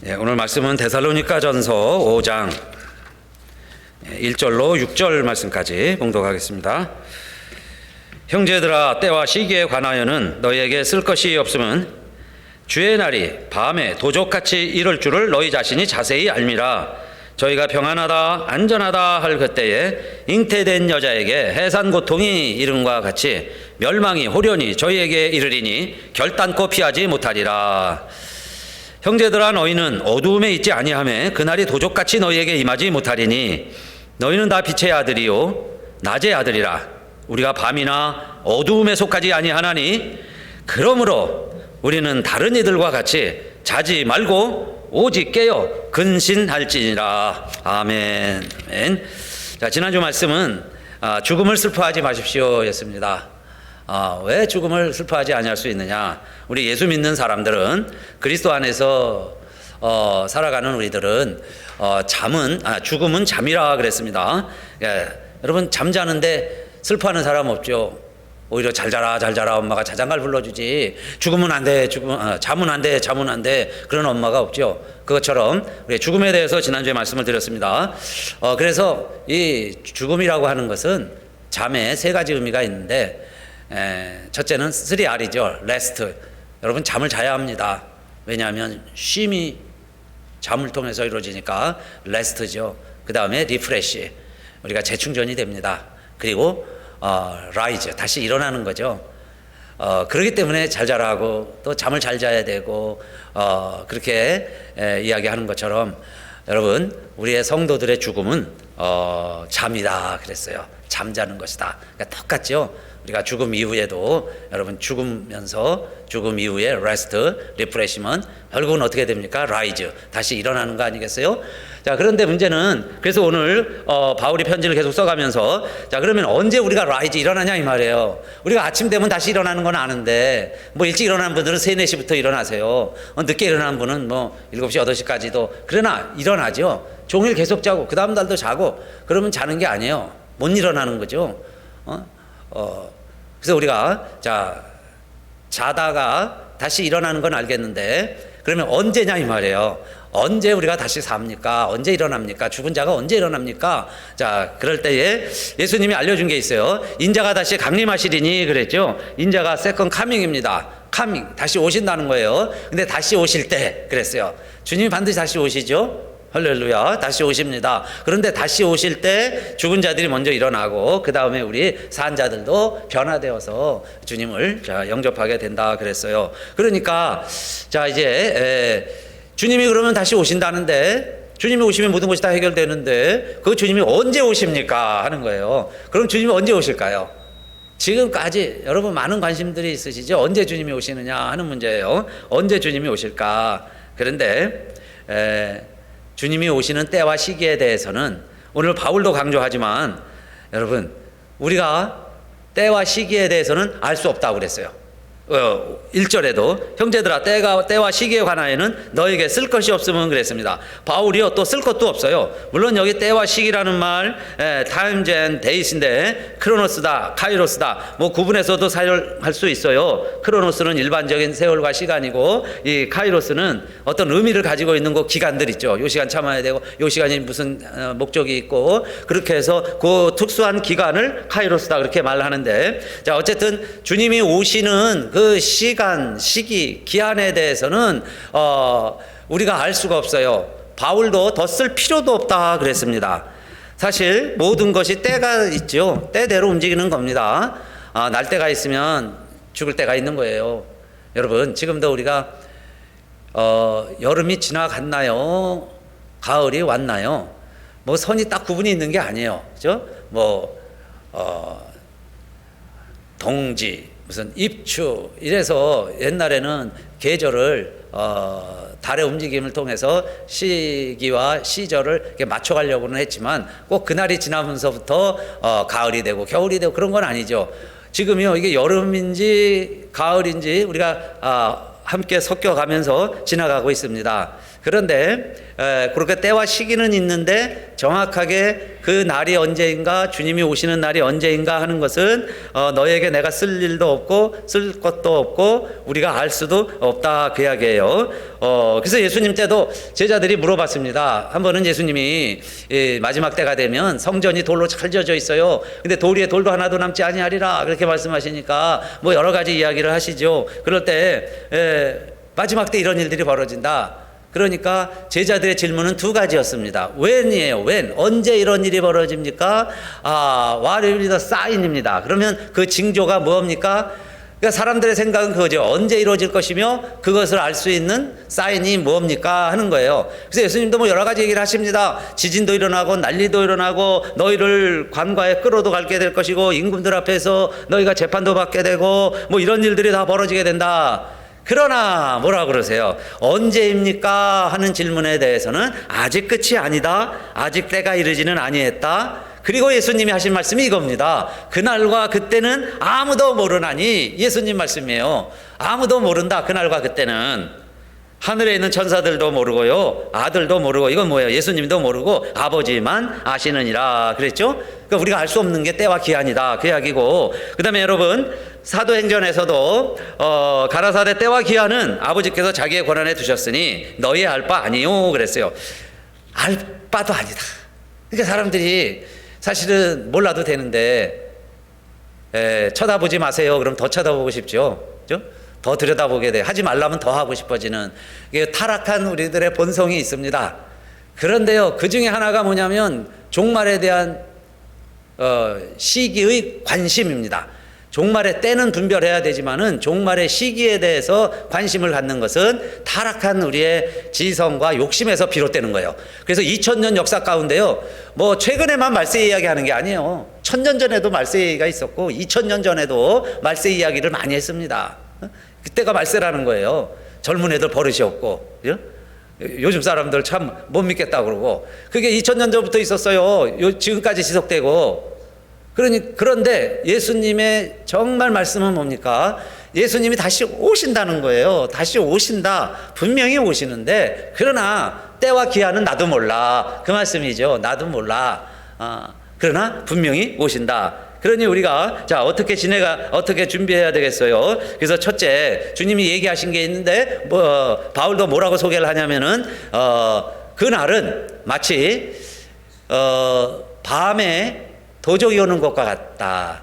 오늘 말씀은 데살로니가전서 5장 1절로 6절 말씀까지 봉독하겠습니다. 형제들아, 때와 시기에 관하여는 너희에게 쓸 것이 없음은 주의 날이 밤에 도적같이 이를 줄을 너희 자신이 자세히 알미라. 저희가 평안하다 안전하다 할 그때에 잉태된 여자에게 해산 고통이 이름과 같이 멸망이 호련히 저희에게 이르리니 결단코 피하지 못하리라. 형제들아, 너희는 어두움에 있지 아니하매 그날이 도적같이 너희에게 임하지 못하리니 너희는 다 빛의 아들이요 낮의 아들이라. 우리가 밤이나 어두움에 속하지 아니하나니 그러므로 우리는 다른 이들과 같이 자지 말고 오직 깨어 근신할지니라. 아멘. 자, 지난주 말씀은 죽음을 슬퍼하지 마십시오 였습니다. 왜 죽음을 슬퍼하지 아니할 수 있느냐? 우리 예수 믿는 사람들은, 그리스도 안에서 살아가는 우리들은 죽음은 잠이라 그랬습니다. 여러분, 잠자는데 슬퍼하는 사람 없죠? 오히려 잘 자라 잘 자라 엄마가 자장가를 불러주지, 죽으면 안 돼, 잠은 안 돼, 잠은 안 돼, 그런 엄마가 없죠. 그것처럼 우리 죽음에 대해서 지난주에 말씀을 드렸습니다. 그래서 이 죽음이라고 하는 것은 잠에 세 가지 의미가 있는데, 첫째는 3R이죠. 레스트. 여러분, 잠을 자야 합니다. 왜냐하면 쉼이 잠을 통해서 이루어지니까 레스트죠. 그 다음에 리프레시, 우리가 재충전이 됩니다. 그리고 라이즈, 다시 일어나는 거죠. 그렇기 때문에 잘 자라고 또 잠을 잘 자야 되고, 그렇게 이야기하는 것처럼 여러분, 우리의 성도들의 죽음은 잠이다 그랬어요. 잠자는 것이다. 그러니까 똑같죠. 우리가 죽음 이후에도 여러분, 죽으면서 죽음 이후에 레스트, 리프레시먼트, 결국은 어떻게 됩니까? 라이즈, 다시 일어나는 거 아니겠어요? 자, 그런데 문제는, 그래서 오늘 바울이 편지를 계속 써가면서, 자, 그러면 언제 우리가 라이즈 일어나냐 이 말이에요. 우리가 아침 되면 다시 일어나는 건 아는데, 뭐 일찍 일어나는 분들은 3, 4시부터 일어나세요. 늦게 일어나는 분은 뭐 7시, 8시까지도. 그러나 일어나죠. 종일 계속 자고 그 다음 날도 자고, 그러면 자는 게 아니에요. 못 일어나는 거죠. 그래서 우리가 자다가 다시 일어나는 건 알겠는데, 그러면 언제냐 이 말이에요. 언제 우리가 다시 삽니까? 언제 일어납니까? 죽은 자가 언제 일어납니까? 자, 그럴 때에 예수님이 알려준 게 있어요. 인자가 다시 강림하시리니 그랬죠. 인자가 세컨 카밍입니다. 카밍, 다시 오신다는 거예요. 근데 다시 오실 때 그랬어요. 주님이 반드시 다시 오시죠. 할렐루야, 다시 오십니다. 그런데 다시 오실 때 죽은 자들이 먼저 일어나고, 그 다음에 우리 산 자들도 변화되어서 주님을 영접하게 된다 그랬어요. 그러니까 이제 주님이 그러면 다시 오신다는데, 주님이 오시면 모든 것이 다 해결되는데, 그 주님이 언제 오십니까 하는 거예요. 그럼 주님이 언제 오실까요? 지금까지 여러분 많은 관심들이 있으시죠? 언제 주님이 오시느냐 하는 문제예요. 언제 주님이 오실까? 그런데 주님이 오시는 때와 시기에 대해서는 오늘 바울도 강조하지만, 여러분, 우리가 때와 시기에 대해서는 알 수 없다고 그랬어요. 1절에도 형제들아, 때와 시기에 관하여는 너에게 쓸 것이 없으면 그랬습니다. 바울이요, 또 쓸 것도 없어요. 물론 여기 때와 시기라는 말, times and days인데, 크로노스다, 카이로스다, 뭐 구분해서도 사용할 수 있어요. 크로노스는 일반적인 세월과 시간이고, 이 카이로스는 어떤 의미를 가지고 있는 그 기간들 있죠. 요 시간 참아야 되고, 요 시간이 무슨 목적이 있고, 그렇게 해서 그 특수한 기간을 카이로스다 그렇게 말하는데, 자, 어쨌든 주님이 오시는 그 시간, 시기, 기한에 대해서는 우리가 알 수가 없어요. 바울도 더 쓸 필요도 없다 그랬습니다. 사실 모든 것이 때가 있죠. 때대로 움직이는 겁니다. 날 때가 있으면 죽을 때가 있는 거예요. 여러분, 지금도 우리가 여름이 지나갔나요? 가을이 왔나요? 뭐 선이 딱 구분이 있는 게 아니에요. 그죠? 동지, 무슨 입추, 이래서 옛날에는 계절을 달의 움직임을 통해서 시기와 시절을 이렇게 맞춰가려고는 했지만, 꼭 그날이 지나면서부터 가을이 되고 겨울이 되고 그런 건 아니죠. 지금이요, 이게 여름인지 가을인지 우리가 함께 섞여가면서 지나가고 있습니다. 그런데 그렇게 때와 시기는 있는데 정확하게 그 날이 언제인가, 주님이 오시는 날이 언제인가 하는 것은 너에게 내가 쓸 일도 없고 쓸 것도 없고 우리가 알 수도 없다, 그 이야기예요. 그래서 예수님 때도 제자들이 물어봤습니다. 한 번은 예수님이 마지막 때가 되면 성전이 돌로 잘 지어져 있어요. 근데 돌 위에 돌도 하나도 남지 아니하리라, 그렇게 말씀하시니까 뭐 여러 가지 이야기를 하시죠. 그럴 때 마지막 때 이런 일들이 벌어진다. 그러니까 제자들의 질문은 두 가지였습니다. when이에요. when. 언제 이런 일이 벌어집니까? what will be the sign입니다. 그러면 그 징조가 뭡니까? 그러니까 사람들의 생각은 그거죠. 언제 이루어질 것이며 그것을 알 수 있는 사인이 뭡니까 하는 거예요. 그래서 예수님도 뭐 여러 가지 얘기를 하십니다. 지진도 일어나고 난리도 일어나고 너희를 관과에 끌어도 갈게 될 것이고 임금들 앞에서 너희가 재판도 받게 되고 뭐 이런 일들이 다 벌어지게 된다. 그러나 뭐라 그러세요? 언제입니까? 하는 질문에 대해서는 아직 끝이 아니다. 아직 때가 이르지는 아니했다. 그리고 예수님이 하신 말씀이 이겁니다. 그날과 그때는 아무도 모르나니, 예수님 말씀이에요. 아무도 모른다. 그날과 그때는. 하늘에 있는 천사들도 모르고요, 아들도 모르고, 이건 뭐예요? 예수님도 모르고 아버지만 아시느니라 그랬죠? 그러니까 우리가 알 수 없는 게 때와 기한이다, 그 이야기고, 그 다음에 여러분 사도행전에서도 가라사대 때와 기한은 아버지께서 자기의 권한에 두셨으니 너희 알 바 아니요 그랬어요. 알 바도 아니다. 그러니까 사람들이 사실은 몰라도 되는데 쳐다보지 마세요 그럼 더 쳐다보고 싶죠, 그죠? 더 들여다보게 돼. 하지 말라면 더 하고 싶어지는, 이게 타락한 우리들의 본성이 있습니다. 그런데요, 그 중에 하나가 뭐냐면 종말에 대한 시기의 관심입니다. 종말의 때는 분별해야 되지만은 종말의 시기에 대해서 관심을 갖는 것은 타락한 우리의 지성과 욕심에서 비롯되는 거예요. 그래서 2000년 역사 가운데요, 뭐 최근에만 말세 이야기하는 게 아니에요. 1000년 전에도 말세 얘기가 있었고 2000년 전에도 말세 이야기를 많이 했습니다. 그때가 말세라는 거예요. 젊은 애들 버릇이 없고, 그죠? 요즘 사람들 참 못 믿겠다 그러고, 그게 2000년 전부터 있었어요. 지금까지 지속되고. 그런데 예수님의 정말 말씀은 뭡니까? 예수님이 다시 오신다는 거예요. 다시 오신다. 분명히 오시는데, 그러나 때와 기한은 나도 몰라, 그 말씀이죠. 나도 몰라. 그러나 분명히 오신다. 그러니 우리가 자 어떻게 어떻게 준비해야 되겠어요? 그래서 첫째, 주님이 얘기하신 게 있는데 바울도 뭐라고 소개를 하냐면은 그날은 마치 밤에 도적이 오는 것과 같다.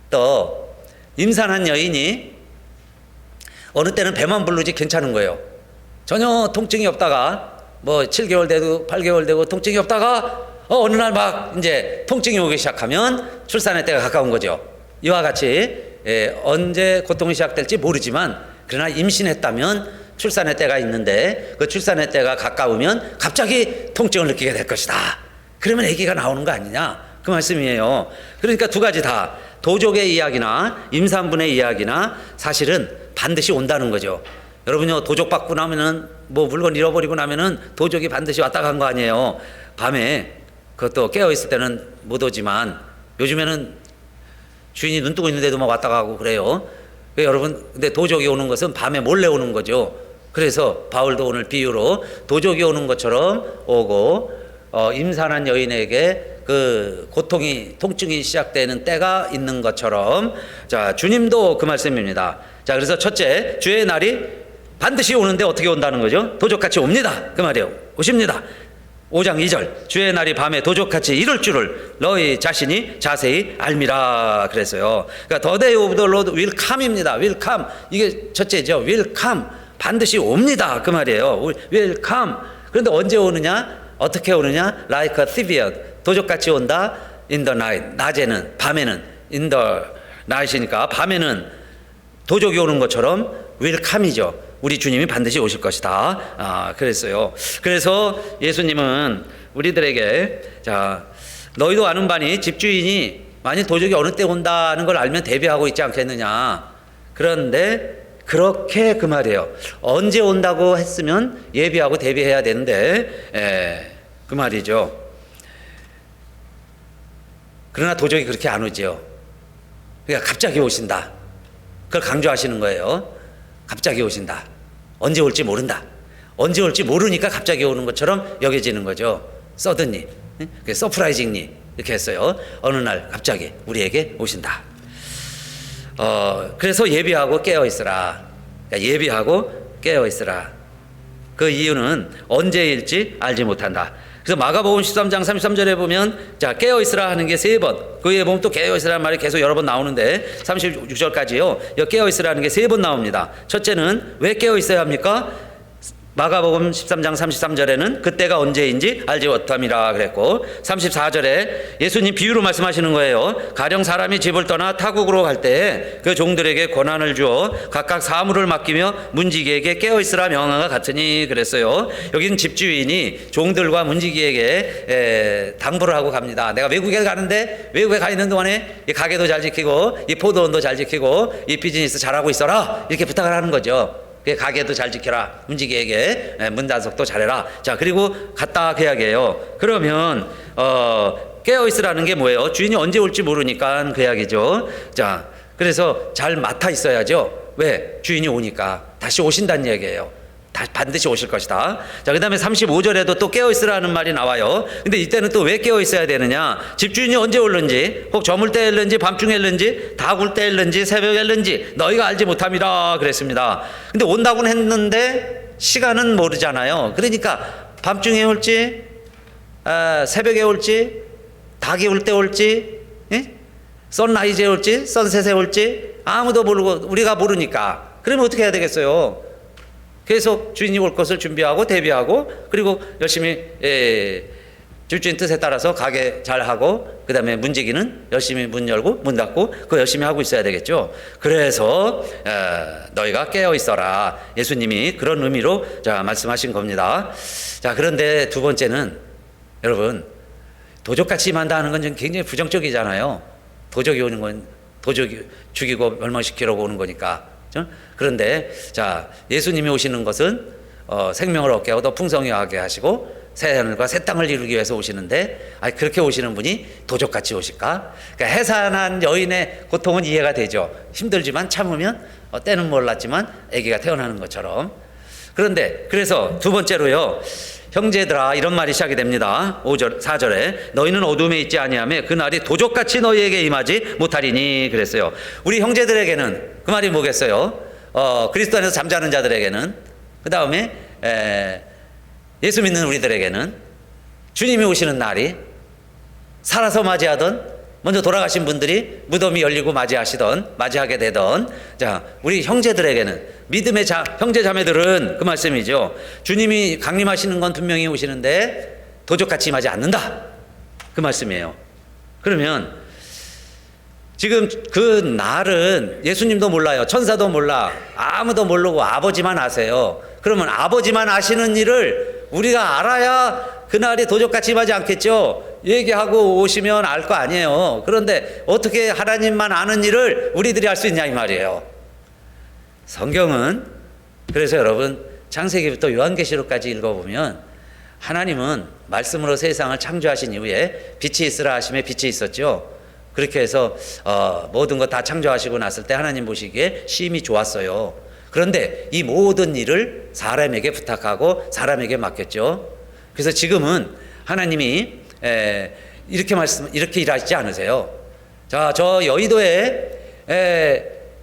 또 임산한 여인이 어느 때는 배만 부르지 괜찮은 거예요. 전혀 통증이 없다가 뭐 7개월 되고 8개월 되고 통증이 없다가 어느 날 막 이제 통증이 오기 시작하면 출산의 때가 가까운 거죠. 이와 같이 언제 고통이 시작될지 모르지만, 그러나 임신했다면 출산의 때가 있는데 그 출산의 때가 가까우면 갑자기 통증을 느끼게 될 것이다. 그러면 아기가 나오는 거 아니냐, 그 말씀이에요. 그러니까 두 가지 다, 도적의 이야기나 임산분의 이야기나 사실은 반드시 온다는 거죠. 여러분요, 도적 받고 나면은 뭐 물건 잃어버리고 나면은 도적이 반드시 왔다 간 거 아니에요. 밤에 그것도 깨어있을 때는 못 오지만 요즘에는 주인이 눈 뜨고 있는데도 막 왔다 가고 그래요. 여러분, 근데 도적이 오는 것은 밤에 몰래 오는 거죠. 그래서 바울도 오늘 비유로 도적이 오는 것처럼 오고, 임산한 여인에게 그 통증이 시작되는 때가 있는 것처럼, 자, 주님도 그 말씀입니다. 자, 그래서 첫째, 주의 날이 반드시 오는데 어떻게 온다는 거죠? 도적같이 옵니다, 그 말이에요. 오십니다. 5장 2절, 주의 날이 밤에 도적같이 이룰 줄을 너희 자신이 자세히 알미라 그랬어요. 그러니까 the day of the Lord will come입니다. will come, 이게 첫째죠. will come, 반드시 옵니다, 그 말이에요. will come. 그런데 언제 오느냐, 어떻게 오느냐? like a thief, 도적같이 온다. in the night, 낮에는, 밤에는. in the night이니까 밤에는 도적이 오는 것처럼 will come이죠. 우리 주님이 반드시 오실 것이다. 그랬어요. 그래서 예수님은 우리들에게, 자, 너희도 아는 바니 집주인이 만일 도적이 어느 때 온다는 걸 알면 대비하고 있지 않겠느냐. 그런데 그렇게, 그 말이에요. 언제 온다고 했으면 예비하고 대비해야 되는데, 그 말이죠. 그러나 도적이 그렇게 안 오죠. 그러니까 갑자기 오신다. 그걸 강조하시는 거예요. 갑자기 오신다. 언제 올지 모른다. 언제 올지 모르니까 갑자기 오는 것처럼 여겨지는 거죠. 서든리, 서프라이징리 이렇게 했어요. 어느 날 갑자기 우리에게 오신다. 그래서 예비하고 깨어 있으라. 그러니까 예비하고 깨어 있으라. 그 이유는 언제일지 알지 못한다. 그래서 마가복음 13장 33절에 보면 자 깨어 있으라 하는 게 3번. 그 위에 보면 또 깨어 있으라는 말이 계속 여러 번 나오는데 36절까지요. 깨어 있으라 하는 게 3번 나옵니다. 첫째는 왜 깨어 있어야 합니까? 마가복음 13장 33절에는 그때가 언제인지 알지 못함이라 그랬고 34절에 예수님 비유로 말씀하시는 거예요. 가령 사람이 집을 떠나 타국으로 갈 때 그 종들에게 권한을 주어 각각 사물을 맡기며 문지기에게 깨어있으라 명하가 같으니 그랬어요. 여기는 집주인이 종들과 문지기에게 당부를 하고 갑니다. 내가 외국에 가는데 외국에 가 있는 동안에 이 가게도 잘 지키고 이 포도원도 잘 지키고 이 비즈니스 잘하고 있어라 이렇게 부탁을 하는 거죠. 가게도 잘 지켜라. 문지기에게 문단속도 잘해라. 자 그리고 갔다 계약이에요. 그러면 깨어있으라는 게 뭐예요? 주인이 언제 올지 모르니까 그 이야기죠. 자 그래서 잘 맡아 있어야죠. 왜? 주인이 오니까 다시 오신다는 얘기예요. 반드시 오실 것이다. 자, 그 다음에 35절에도 또 깨어있으라는 말이 나와요. 근데 이때는 또 왜 깨어있어야 되느냐? 집주인이 언제 올는지, 혹 저물 때 일는지, 밤중에 일는지, 다굴 때 일는지, 새벽에 일는지, 너희가 알지 못함이라 그랬습니다. 근데 온다고는 했는데, 시간은 모르잖아요. 그러니까, 밤중에 올지, 새벽에 올지, 닭이 올 때 올지, 예? 선라이즈에 올지, 선셋에 올지, 아무도 모르고, 우리가 모르니까. 그러면 어떻게 해야 되겠어요? 계속 주인이 올 것을 준비하고 대비하고 그리고 열심히 집주인 뜻에 따라서 가게 잘하고 그 다음에 문지기는 열심히 문 열고 문 닫고 그거 열심히 하고 있어야 되겠죠. 그래서 너희가 깨어 있어라. 예수님이 그런 의미로 자 말씀하신 겁니다. 자 그런데 두 번째는 여러분 도적같이 임한다 하는 건 굉장히 부정적이잖아요. 도적이 오는 건 도적이 죽이고 멸망시키려고 오는 거니까. 그런데 자 예수님이 오시는 것은 생명을 얻게 하고 더 풍성하게 하시고 새 하늘과 새 땅을 이루기 위해서 오시는데 그렇게 오시는 분이 도적같이 오실까? 그러니까 해산한 여인의 고통은 이해가 되죠. 힘들지만 참으면 때는 몰랐지만 아기가 태어나는 것처럼. 그런데 그래서 두 번째로요. 형제들아 이런 말이 시작이 됩니다. 4절에 너희는 어둠에 있지 아니하며 그 날이 도적같이 너희에게 임하지 못하리니 그랬어요. 우리 형제들에게는 그 말이 뭐겠어요? 그리스도 안에서 잠자는 자들에게는 그 다음에 예수 믿는 우리들에게는 주님이 오시는 날이 살아서 맞이하던 먼저 돌아가신 분들이 무덤이 열리고 맞이하게 되던 자 우리 형제들에게는 믿음의 형제 자매들은 그 말씀이죠. 주님이 강림하시는 건 분명히 오시는데 도적같이 임하지 않는다 그 말씀이에요. 그러면 지금 그 날은 예수님도 몰라요. 천사도 몰라. 아무도 모르고 아버지만 아세요. 그러면 아버지만 아시는 일을 우리가 알아야 그날이 도적같이 임하지 않겠죠. 얘기하고 오시면 알 거 아니에요. 그런데 어떻게 하나님만 아는 일을 우리들이 할 수 있냐 이 말이에요. 성경은 그래서 여러분 창세기부터 요한계시록까지 읽어보면 하나님은 말씀으로 세상을 창조하신 이후에 빛이 있으라 하심에 빛이 있었죠. 그렇게 해서 모든 거 다 창조하시고 났을 때 하나님 보시기에 심히 좋았어요. 그런데 이 모든 일을 사람에게 부탁하고 사람에게 맡겼죠. 그래서 지금은 하나님이 이렇게 일하시지 않으세요. 자, 저 여의도에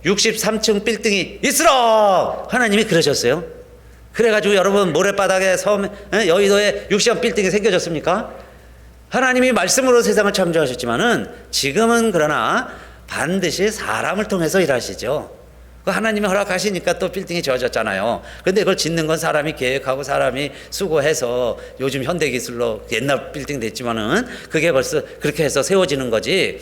63층 빌딩이 있으라! 하나님이 그러셨어요. 그래가지고 여러분 모래바닥에 여의도에 60층 빌딩이 생겨졌습니까? 하나님이 말씀으로 세상을 창조하셨지만은 지금은 그러나 반드시 사람을 통해서 일하시죠. 하나님이 허락하시니까 또 빌딩이 지어졌잖아요. 그런데 이걸 짓는 건 사람이 계획하고 사람이 수고해서 요즘 현대기술로 옛날 빌딩 됐지만은 그게 벌써 그렇게 해서 세워지는 거지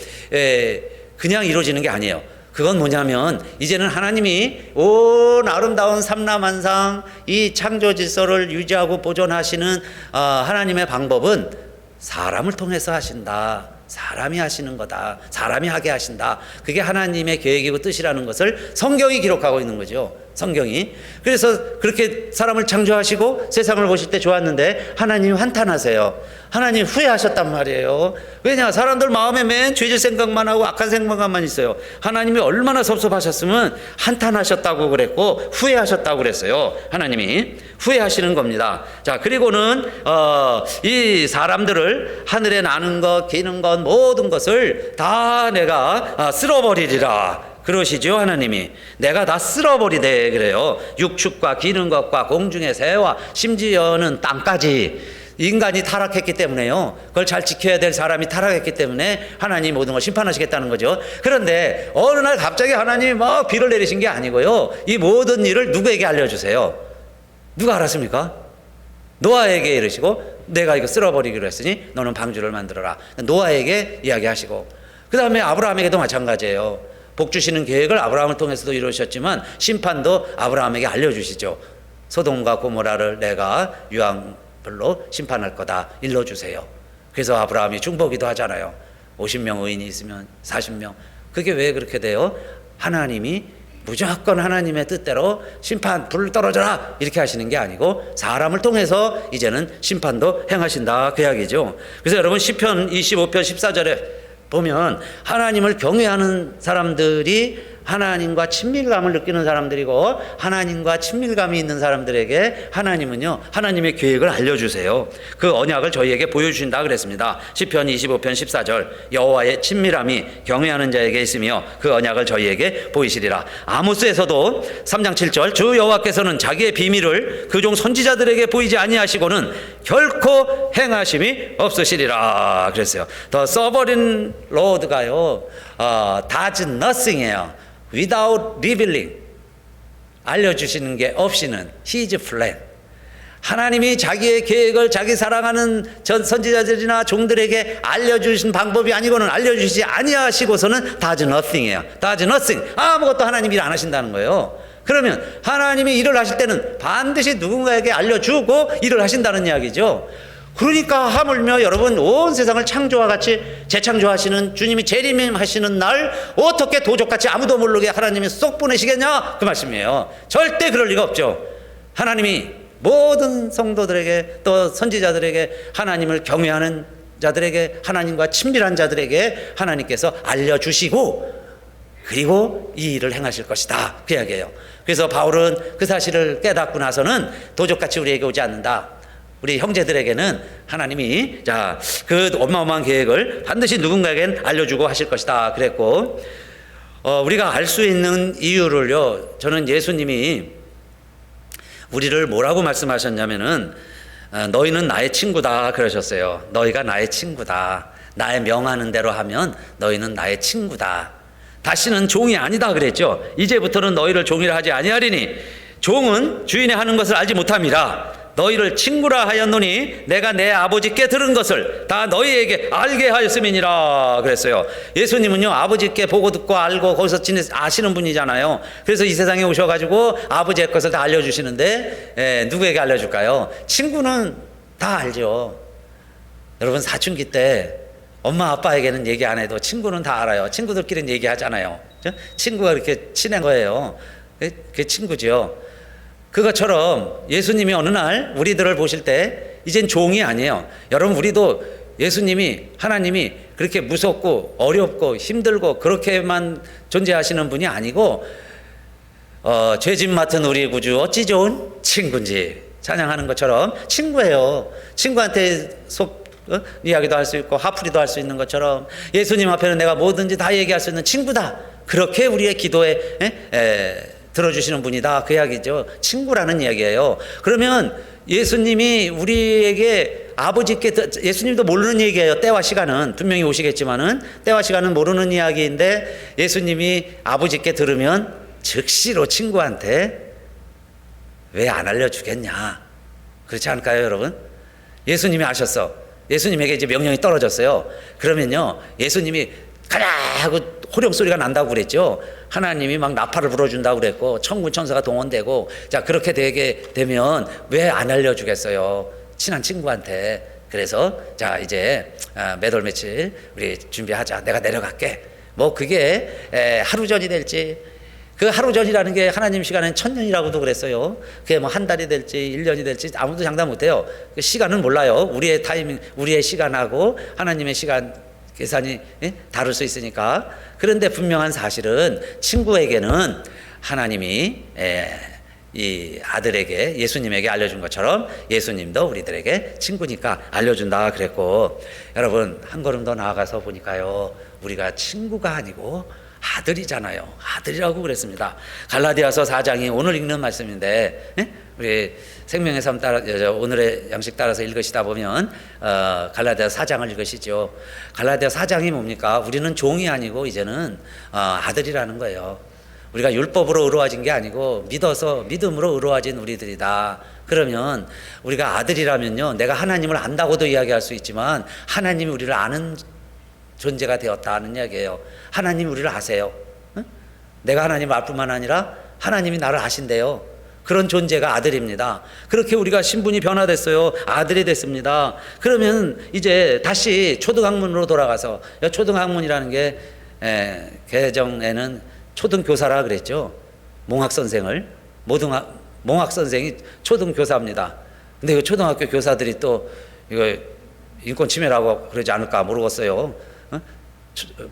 그냥 이루어지는 게 아니에요. 그건 뭐냐면 이제는 하나님이 온 아름다운 삼라만상 이 창조 질서를 유지하고 보존하시는 하나님의 방법은 사람을 통해서 하신다. 사람이 하시는 거다. 사람이 하게 하신다. 그게 하나님의 계획이고 뜻이라는 것을 성경이 기록하고 있는 거죠. 성경이. 그래서 그렇게 사람을 창조하시고 세상을 보실 때 좋았는데 하나님이 한탄하세요. 하나님 후회하셨단 말이에요. 왜냐? 사람들 마음에 맨 죄질 생각만 하고 악한 생각만 있어요. 하나님이 얼마나 섭섭하셨으면 한탄하셨다고 그랬고 후회하셨다고 그랬어요. 하나님이 후회하시는 겁니다. 자, 그리고는 이 사람들을 하늘에 나는 것, 기는 것, 모든 것을 다 내가 쓸어버리리라 그러시죠. 하나님이 내가 다 쓸어버리되 그래요. 육축과 기는 것과 공중의 새와 심지어는 땅까지. 인간이 타락했기 때문에요. 그걸 잘 지켜야 될 사람이 타락했기 때문에 하나님이 모든 걸 심판하시겠다는 거죠. 그런데 어느 날 갑자기 하나님이 막 비를 내리신 게 아니고요. 이 모든 일을 누구에게 알려주세요? 누가 알았습니까? 노아에게 이르시고 내가 이거 쓸어버리기로 했으니 너는 방주를 만들어라. 노아에게 이야기하시고 그 다음에 아브라함에게도 마찬가지예요. 복 주시는 계획을 아브라함을 통해서도 이루셨지만 심판도 아브라함에게 알려주시죠. 소돔과 고모라를 내가 유황불로 심판할 거다. 일러주세요. 그래서 아브라함이 중보기도 하잖아요. 50명 의인이 있으면 40명. 그게 왜 그렇게 돼요? 하나님이 무조건 하나님의 뜻대로 심판 불 떨어져라 이렇게 하시는 게 아니고 사람을 통해서 이제는 심판도 행하신다 그 이야기죠. 그래서 여러분 시편 25편 14절에 보면 하나님을 경외하는 사람들이 하나님과 친밀감을 느끼는 사람들이고 하나님과 친밀감이 있는 사람들에게 하나님은요 하나님의 계획을 알려주세요. 그 언약을 저희에게 보여주신다 그랬습니다. 시편 25편 14절 여호와의 친밀함이 경외하는 자에게 있으며 그 언약을 저희에게 보이시리라. 아모스에서도 3장 7절 주 여호와께서는 자기의 비밀을 그 종 선지자들에게 보이지 아니하시고는 결코 행하심이 없으시리라 그랬어요. 더 서버린 로드가요 does nothing이에요. without revealing 알려주시는 게 없이는 his plan. 하나님이 자기의 계획을 자기 사랑하는 선지자들이나 종들에게 알려주신 방법이 아니고는 알려주시지 아니하시고서는 does nothing이에요. does nothing. 아무것도 하나님이 일 안 하신다는 거예요. 그러면 하나님이 일을 하실 때는 반드시 누군가에게 알려주고 일을 하신다는 이야기죠. 그러니까 하물며 여러분 온 세상을 창조와 같이 재창조하시는 주님이 재림하시는 날 어떻게 도적같이 아무도 모르게 하나님이 쏙 보내시겠냐 그 말씀이에요. 절대 그럴 리가 없죠. 하나님이 모든 성도들에게 또 선지자들에게 하나님을 경외하는 자들에게 하나님과 친밀한 자들에게 하나님께서 알려주시고 그리고 이 일을 행하실 것이다 그 이야기예요. 그래서 바울은 그 사실을 깨닫고 나서는 도적같이 우리에게 오지 않는다. 우리 형제들에게는 하나님이 그 어마어마한 계획을 반드시 누군가에겐 알려주고 하실 것이다 그랬고 우리가 알 수 있는 이유를요 저는 예수님이 우리를 뭐라고 말씀하셨냐면은 너희는 나의 친구다 그러셨어요. 너희가 나의 친구다. 나의 명하는 대로 하면 너희는 나의 친구다. 다시는 종이 아니다 그랬죠. 이제부터는 너희를 종이라 하지 아니하리니 종은 주인의 하는 것을 알지 못함이라. 너희를 친구라 하였노니 내가 내 아버지께 들은 것을 다 너희에게 알게 하였음이니라 그랬어요. 예수님은요 아버지께 보고 듣고 알고 거기서 아시는 분이잖아요. 그래서 이 세상에 오셔가지고 아버지의 것을 다 알려주시는데 누구에게 알려줄까요? 친구는 다 알죠. 여러분 사춘기 때 엄마 아빠에게는 얘기 안 해도 친구는 다 알아요. 친구들끼리는 얘기하잖아요. 친구가 그렇게 친한 거예요. 그게 친구죠. 그것처럼 예수님이 어느 날 우리들을 보실 때 이젠 종이 아니에요. 여러분 우리도 예수님이 하나님이 그렇게 무섭고 어렵고 힘들고 그렇게만 존재하시는 분이 아니고 죄짐 맡은 우리 구주 어찌 좋은 친구인지 찬양하는 것처럼 친구예요. 친구한테 속 이야기도 할 수 있고 화풀이도 할 수 있는 것처럼 예수님 앞에는 내가 뭐든지 다 얘기할 수 있는 친구다. 그렇게 우리의 기도에 들어주시는 분이다 그 이야기죠. 친구라는 이야기예요. 그러면 예수님이 우리에게 아버지께 예수님도 모르는 얘기예요. 때와 시간은 분명히 오시겠지만은 때와 시간은 모르는 이야기인데 예수님이 아버지께 들으면 즉시로 친구한테 왜 안 알려주겠냐 그렇지 않을까요 여러분? 예수님이 아셨어. 예수님에게 이제 명령이 떨어졌어요. 그러면요 예수님이 가라 하고 호령 소리가 난다고 그랬죠. 하나님이 막 나팔을 불어준다고 그랬고 천군 천사가 동원되고 자 그렇게 되게 되면 왜 안 알려주겠어요 친한 친구한테. 그래서 자 이제 몇 월 며칠 우리 준비하자. 내가 내려갈게. 뭐 그게 하루 전이 될지 그 하루 전이라는 게 하나님 시간엔 1000년이라고도 그랬어요. 그게 뭐 한 달이 될지 1년이 될지 아무도 장담 못해요. 그 시간은 몰라요. 우리의 타이밍, 우리의 시간하고 하나님의 시간 계산이 다를 수 있으니까. 그런데 분명한 사실은 친구에게는 하나님이 이 아들에게, 예수님에게 알려준 것처럼 예수님도 우리들에게 친구니까 알려준다 그랬고, 여러분 한 걸음 더 나아가서 보니까요, 우리가 친구가 아니고 아들이잖아요. 아들이라고 그랬습니다. 갈라디아서 4장이 오늘 읽는 말씀인데, 우리 생명의 삶 따라, 오늘의 양식 따라서 읽으시다 보면 갈라디아 4장을 읽으시죠. 갈라디아 4장이 뭡니까? 우리는 종이 아니고 이제는 아들이라는 거예요. 우리가 율법으로 의로워진 게 아니고 믿음으로 의로워진 우리들이다. 그러면 우리가 아들이라면요, 내가 하나님을 안다고도 이야기할 수 있지만 하나님이 우리를 아는 존재가 되었다는 이야기예요. 하나님이 우리를 아세요. 내가 하나님을 알 뿐만 아니라 하나님이 나를 아신대요. 그런 존재가 아들입니다. 그렇게 우리가 신분이 변화됐어요. 아들이 됐습니다. 그러면 이제 다시 초등학문으로 돌아가서, 초등학문이라는 게 개정에는 초등교사라 그랬죠. 몽학선생을, 몽학선생이 초등교사입니다. 근데 그 초등학교 교사들이 또 이거 인권 침해라고 그러지 않을까 모르겠어요.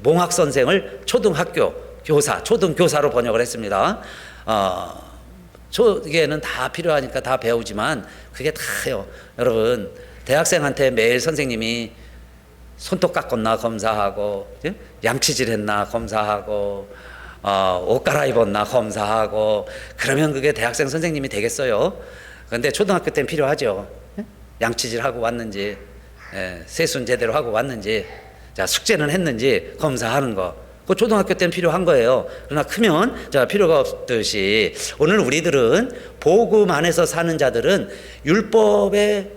몽학선생을 초등학교 교사, 초등교사로 번역을 했습니다. 초기에는 다 필요하니까 다 배우지만 그게 다요. 여러분, 대학생한테 매일 선생님이 손톱 깎았나 검사하고, 양치질 했나 검사하고, 옷 갈아입었나 검사하고, 그러면 그게 대학생 선생님이 되겠어요. 그런데 초등학교 때는 필요하죠. 양치질 하고 왔는지, 세수는 제대로 하고 왔는지, 자, 숙제는 했는지 검사하는 거. 그 초등학교 때는 필요한 거예요. 그러나 크면 필요가 없듯이 오늘 우리들은 복음 안에서 사는 자들은 율법의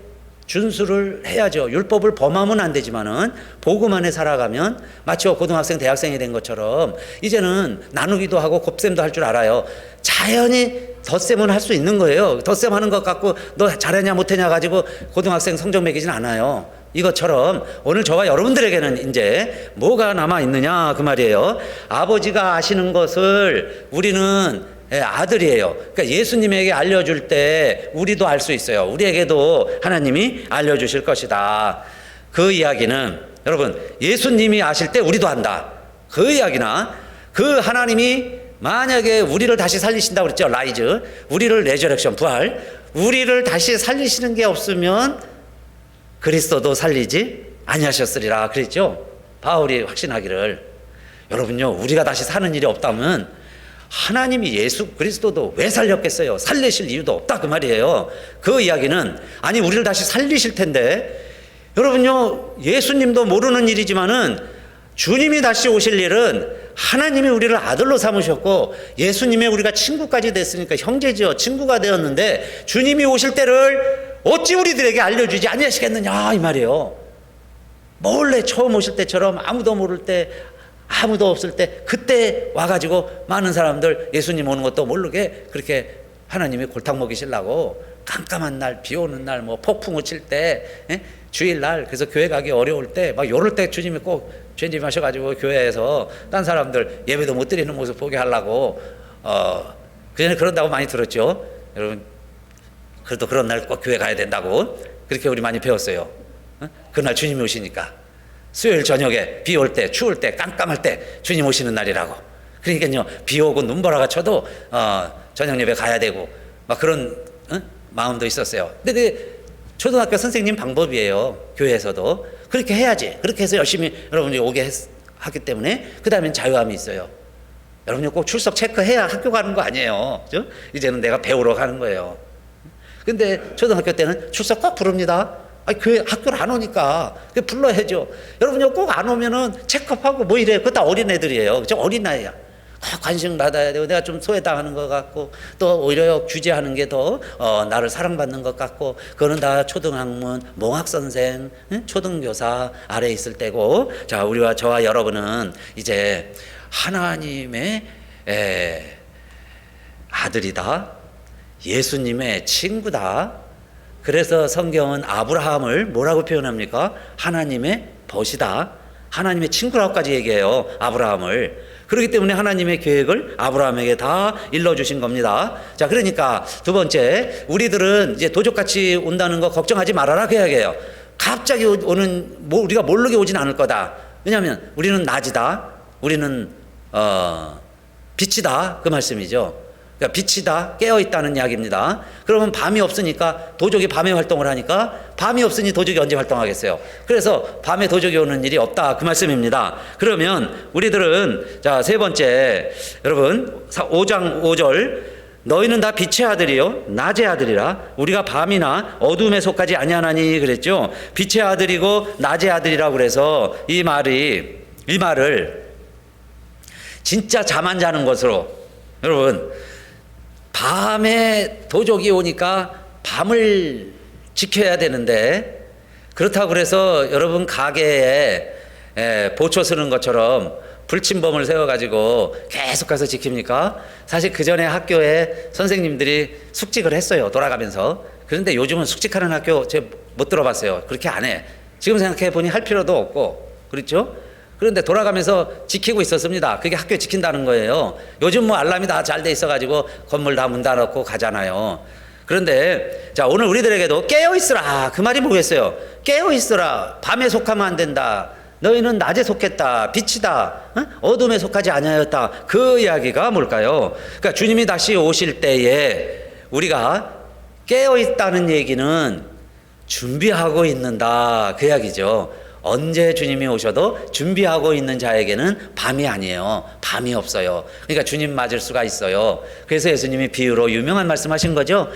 준수를 해야죠. 율법을 범하면 안 되지만은 복음 안에 살아가면 마치 고등학생, 대학생이 된 것처럼 이제는 나누기도 하고 곱셈도 할 줄 알아요. 자연히 덧셈은 할 수 있는 거예요. 덧셈 하는 것 갖고 너 잘했냐 못했냐 가지고 고등학생 성적 매기진 않아요. 이것처럼 오늘 저와 여러분들에게는 이제 뭐가 남아 있느냐 그 말이에요. 아버지가 아시는 것을 우리는 아들이에요. 그러니까 예수님에게 알려줄 때 우리도 알 수 있어요. 우리에게도 하나님이 알려주실 것이다. 그 이야기는 여러분, 예수님이 아실 때 우리도 안다. 그 이야기나, 그 하나님이 만약에 우리를 다시 살리신다고 그랬죠. 라이즈, 우리를 레저렉션, 부활, 우리를 다시 살리시는 게 없으면 그리스도도 살리지 아니하셨으리라 그랬죠. 바울이 확신하기를. 여러분요, 우리가 다시 사는 일이 없다면 하나님이 예수 그리스도도 왜 살렸겠어요? 살리실 이유도 없다 그 말이에요. 그 이야기는, 아니 우리를 다시 살리실 텐데, 여러분요, 예수님도 모르는 일이지만은 주님이 다시 오실 일은 하나님이 우리를 아들로 삼으셨고 예수님의 우리가 친구까지 됐으니까 형제지요, 친구가 되었는데 주님이 오실 때를 어찌 우리들에게 알려주지 아니하시겠느냐 이 말이에요. 몰래 처음 오실 때처럼 아무도 모를 때, 아무도 없을 때, 그때 와가지고 많은 사람들 예수님 오는 것도 모르게 그렇게 하나님이 골탕 먹이시려고 깜깜한 날, 비 오는 날, 뭐 폭풍우 칠 때, 주일날, 그래서 교회 가기 어려울 때, 막 요럴 때 주님이 꼭 죄짐하셔가지고 교회에서 딴 사람들 예배도 못 드리는 모습 보게 하려고, 그전에 그런다고 많이 들었죠. 여러분, 그래도 그런 날 꼭 교회 가야 된다고 그렇게 우리 많이 배웠어요. 그날 주님이 오시니까. 수요일 저녁에 비 올 때, 추울 때, 깜깜할 때 주님 오시는 날이라고. 그러니까요, 비 오고 눈보라가 쳐도 저녁 예배 가야 되고 막 그런 마음도 있었어요. 근데 그 초등학교 선생님 방법이에요. 교회에서도 그렇게 해야지. 그렇게 해서 열심히 여러분이 오게 하기 때문에 그 다음엔 자유함이 있어요. 여러분이 꼭 출석 체크해야 학교 가는 거 아니에요. 그죠? 이제는 내가 배우러 가는 거예요. 근데 초등학교 때는 출석 꼭 부릅니다. 아니, 교회 학교를 안 오니까 불러야죠. 여러분이 꼭 안 오면은 체크업하고 뭐 이래요. 그거 다 어린애들이에요. 그죠? 어린아이야. 관심 받아야 되고, 내가 좀 소외당하는 것 같고, 또 오히려 규제하는 게 더 나를 사랑받는 것 같고, 그거는 다 초등학문, 몽학선생, 초등교사 아래에 있을 때고, 자, 우리와 저와 여러분은 이제 하나님의 아들이다. 예수님의 친구다. 그래서 성경은 아브라함을 뭐라고 표현합니까? 하나님의 벗이다. 하나님의 친구라고까지 얘기해요. 아브라함을. 그렇기 때문에 하나님의 계획을 아브라함에게 다 일러주신 겁니다. 자, 그러니까 두 번째, 우리들은 이제 도적같이 온다는 거 걱정하지 말아라 그 이야기예요. 갑자기 오는, 뭐 우리가 모르게 오진 않을 거다. 왜냐하면 우리는 낮이다, 우리는 빛이다, 그 말씀이죠. 그러니까 빛이다, 깨어있다는 이야기입니다. 그러면 밤이 없으니까 도적이 밤에 활동을 하니까, 밤이 없으니 도적이 언제 활동하겠어요? 그래서 밤에 도적이 오는 일이 없다, 그 말씀입니다. 그러면 우리들은, 자, 세 번째, 여러분 5장 5절, 너희는 다 빛의 아들이요 낮의 아들이라. 우리가 밤이나 어둠에 속하지 아니하나니 그랬죠. 빛의 아들이고 낮의 아들이라고 그래서 이 말을 진짜 잠 안 자는 것으로, 여러분 밤에 도적이 오니까 밤을 지켜야 되는데, 그렇다고 그래서 여러분 가게에 보초 쓰는 것처럼 불침범을 세워가지고 계속 가서 지킵니까? 사실 그 전에 학교에 선생님들이 숙직을 했어요, 돌아가면서. 그런데 요즘은 숙직하는 학교 제가 못 들어봤어요. 그렇게 안 해. 지금 생각해 보니 할 필요도 없고, 그렇죠? 그런데 돌아가면서 지키고 있었습니다. 그게 학교 지킨다는 거예요. 요즘 뭐 알람이 다 잘 돼 있어가지고 건물 다 문 닫아놓고 가잖아요. 그런데 자, 오늘 우리들에게도 깨어있으라, 그 말이 뭐겠어요? 깨어있으라, 밤에 속하면 안 된다, 너희는 낮에 속했다, 빛이다, 어둠에 속하지 아니하였다, 그 이야기가 뭘까요? 그러니까 주님이 다시 오실 때에 우리가 깨어있다는 얘기는 준비하고 있는다, 그 이야기죠. 언제 주님이 오셔도 준비하고 있는 자에게는 밤이 아니에요. 밤이 없어요. 그러니까 주님 맞을 수가 있어요. 그래서 예수님이 비유로 유명한 말씀하신 거죠.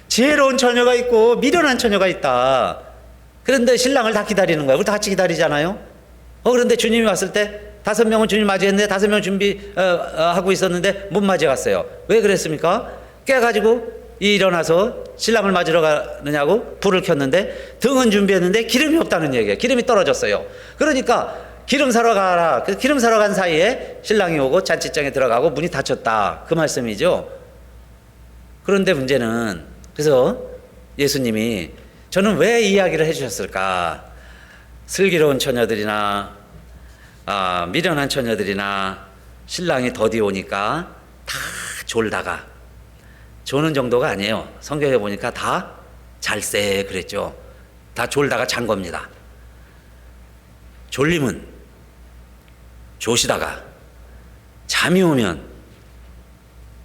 지혜로운 처녀가 있고 미련한 처녀가 있다. 그런데 신랑을 다 기다리는 거예요. 우리 다 같이 기다리잖아요. 그런데 주님이 왔을 때 5명은 주님 맞이했는데 5명 준비하고 있었는데 못 맞이갔어요. 왜 그랬습니까? 깨가지고 일어나서 신랑을 맞으러 가느냐고 불을 켰는데 등은 준비했는데 기름이 없다는 얘기예요. 기름이 떨어졌어요. 그러니까 기름 사러 가라. 그 기름 사러 간 사이에 신랑이 오고 잔치장에 들어가고 문이 닫혔다, 그 말씀이죠. 그런데 문제는, 그래서 예수님이 저는 왜 이 이야기를 해주셨을까? 슬기로운 처녀들이나 미련한 처녀들이나 신랑이 더디 오니까 다 졸다가, 조는 정도가 아니에요. 성경에 보니까 다 잘세 그랬죠. 다 졸다가 잔 겁니다. 졸림은 조시다가, 잠이 오면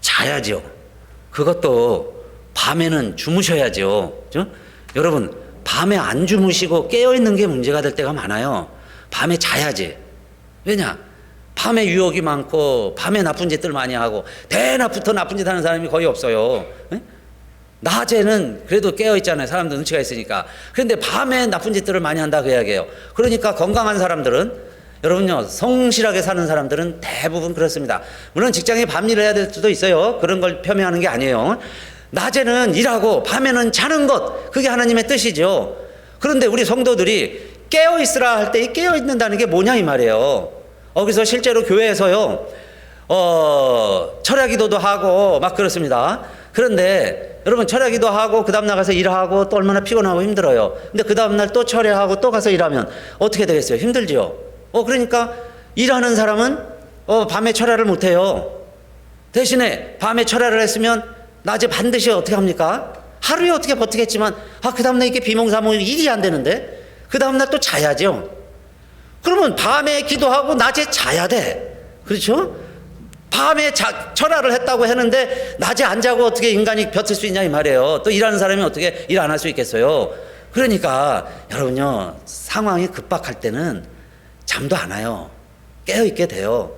자야죠. 그것도 밤에는 주무셔야죠. 그렇죠? 여러분, 밤에 안 주무시고 깨어있는 게 문제가 될 때가 많아요. 밤에 자야지. 왜냐? 밤에 유혹이 많고 밤에 나쁜 짓들 많이 하고, 대낮부터 나쁜 짓 하는 사람이 거의 없어요. 낮에는 그래도 깨어있잖아요. 사람들 눈치가 있으니까. 그런데 밤에 나쁜 짓들을 많이 한다, 그 이야기예요. 그러니까 건강한 사람들은, 여러분요, 성실하게 사는 사람들은 대부분 그렇습니다. 물론 직장에 밤일을 해야 될 수도 있어요. 그런 걸 폄훼하는 게 아니에요. 낮에는 일하고 밤에는 자는 것, 그게 하나님의 뜻이죠. 그런데 우리 성도들이 깨어있으라 할 때 이 깨어있는다는 게 뭐냐 이 말이에요. 그래서 실제로 교회에서요, 철야기도도 하고 막 그렇습니다. 그런데 여러분, 철야기도 하고 그 다음 나가서 일하고 또 얼마나 피곤하고 힘들어요. 근데 그 다음 날 또 철야하고 또 가서 일하면 어떻게 되겠어요? 힘들죠. 그러니까 일하는 사람은 밤에 철야를 못 해요. 대신에 밤에 철야를 했으면 낮에 반드시 어떻게 합니까? 하루에 어떻게 버티겠지만, 그 다음 날 이렇게 비몽사몽 일이 안 되는데 그 다음 날 또 자야죠. 그러면 밤에 기도하고 낮에 자야 돼. 그렇죠? 밤에 철야를 했다고 했는데 낮에 안 자고 어떻게 인간이 버틸 수 있냐 이 말이에요. 또 일하는 사람이 어떻게 일 안 할 수 있겠어요? 그러니까 여러분요, 상황이 급박할 때는 잠도 안 와요. 깨어있게 돼요.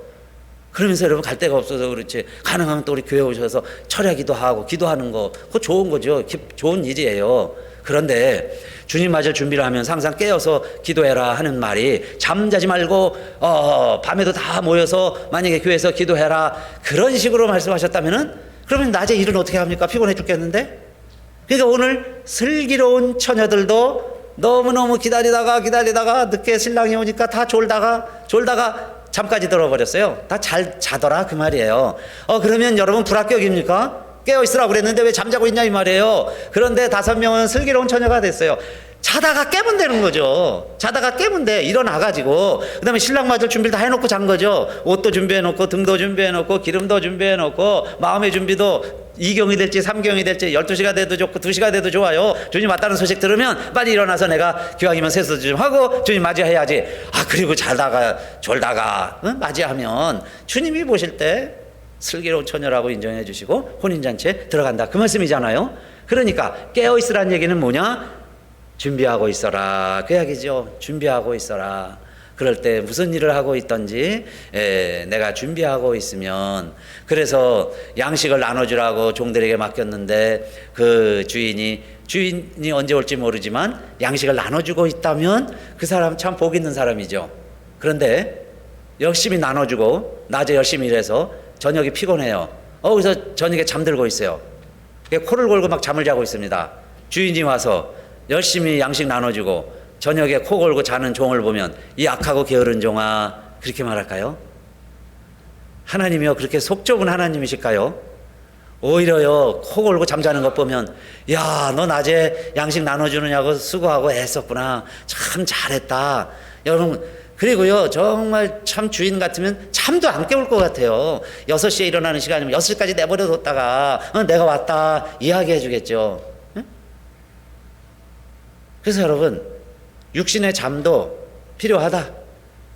그러면서 여러분 갈 데가 없어서 그렇지, 가능하면 또 우리 교회 오셔서 철야기도 하고 기도하는 거, 그거 좋은 거죠. 좋은 일이에요. 그런데 주님 맞을 준비를 하면 항상 깨어서 기도해라 하는 말이, 잠자지 말고 밤에도 다 모여서 만약에 교회에서 기도해라, 그런 식으로 말씀하셨다면은, 그러면 낮에 일은 어떻게 합니까? 피곤해 죽겠는데. 그러니까 오늘 슬기로운 처녀들도 너무너무 기다리다가 늦게 신랑이 오니까 다 졸다가 잠까지 들어버렸어요. 다 잘 자더라, 그 말이에요. 그러면 여러분 불합격입니까? 깨어있으라고 그랬는데 왜 잠자고 있냐 이 말이에요. 그런데 5명은 슬기로운 처녀가 됐어요. 자다가 깨면 되는 거죠. 자다가 깨면 돼. 일어나가지고. 그 다음에 신랑 맞을 준비를 다 해놓고 잔 거죠. 옷도 준비해놓고, 등도 준비해놓고, 기름도 준비해놓고, 마음의 준비도 2경이 될지 3경이 될지 12시가 돼도 좋고 2시가 돼도 좋아요. 주님 왔다는 소식 들으면 빨리 일어나서 내가 기왕이면 세수 좀 하고 주님 맞이해야지. 그리고 자다가 졸다가 맞이하면 주님이 보실 때 슬기로운 처녀라고 인정해 주시고 혼인잔치에 들어간다. 그 말씀이잖아요. 그러니까 깨어있으란 얘기는 뭐냐? 준비하고 있어라. 그 이야기죠. 준비하고 있어라. 그럴 때 무슨 일을 하고 있던지 내가 준비하고 있으면, 그래서 양식을 나눠주라고 종들에게 맡겼는데 그 주인이 언제 올지 모르지만 양식을 나눠주고 있다면 그 사람 참 복 있는 사람이죠. 그런데 열심히 나눠주고 낮에 열심히 일해서 저녁에 피곤해요. 그래서 저녁에 잠들고 있어요. 코를 골고 막 잠을 자고 있습니다. 주인이 와서 열심히 양식 나눠주고 저녁에 코 골고 자는 종을 보면 이 악하고 게으른 종아, 그렇게 말할까요? 하나님이요, 그렇게 속 좁은 하나님이실까요? 오히려요, 코 골고 잠자는 것 보면, 야, 너 낮에 양식 나눠주느냐고 수고하고 애썼구나. 참 잘했다. 여러분, 그리고요, 정말 참 주인 같으면 잠도 안 깨울 것 같아요. 6시에 일어나는 시간이면 6시까지 내버려뒀다가 내가 왔다 이야기해 주겠죠. 그래서 여러분, 육신의 잠도 필요하다.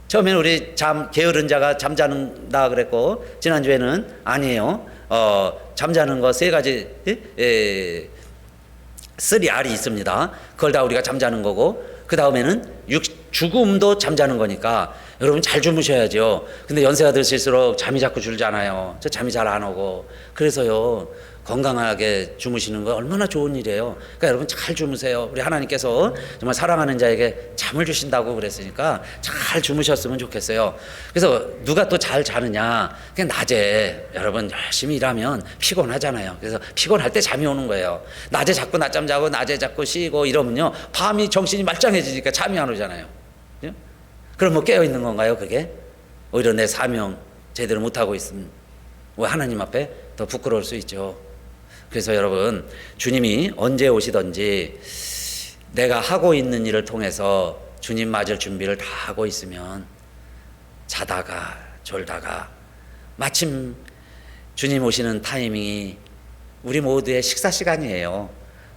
처음에는 우리 게으른 자가 잠자는다 그랬고, 지난주에는 아니에요. 잠자는 거 3가지, 3R이 있습니다. 그걸 다 우리가 잠자는 거고, 그 다음에는 죽음도 잠자는 거니까 여러분 잘 주무셔야죠. 근데 연세가 드실수록 잠이 자꾸 줄잖아요. 저 잠이 잘 안 오고. 그래서요, 건강하게 주무시는 거 얼마나 좋은 일이에요. 그러니까 여러분 잘 주무세요. 우리 하나님께서 정말 사랑하는 자에게 잠을 주신다고 그랬으니까 잘 주무셨으면 좋겠어요. 그래서 누가 또 잘 자느냐? 그냥 낮에 여러분 열심히 일하면 피곤하잖아요. 그래서 피곤할 때 잠이 오는 거예요. 낮에 자꾸 낮잠 자고 낮에 자꾸 쉬고 이러면요, 밤이 정신이 말짱해지니까 잠이 안 오잖아요. 그럼 뭐 깨어 있는 건가요, 그게? 오히려 내 사명 제대로 못하고 있으면 하나님 앞에 더 부끄러울 수 있죠. 그래서 여러분, 주님이 언제 오시든지 내가 하고 있는 일을 통해서 주님 맞을 준비를 다 하고 있으면 자다가 졸다가 마침 주님 오시는 타이밍이 우리 모두의 식사 시간이에요.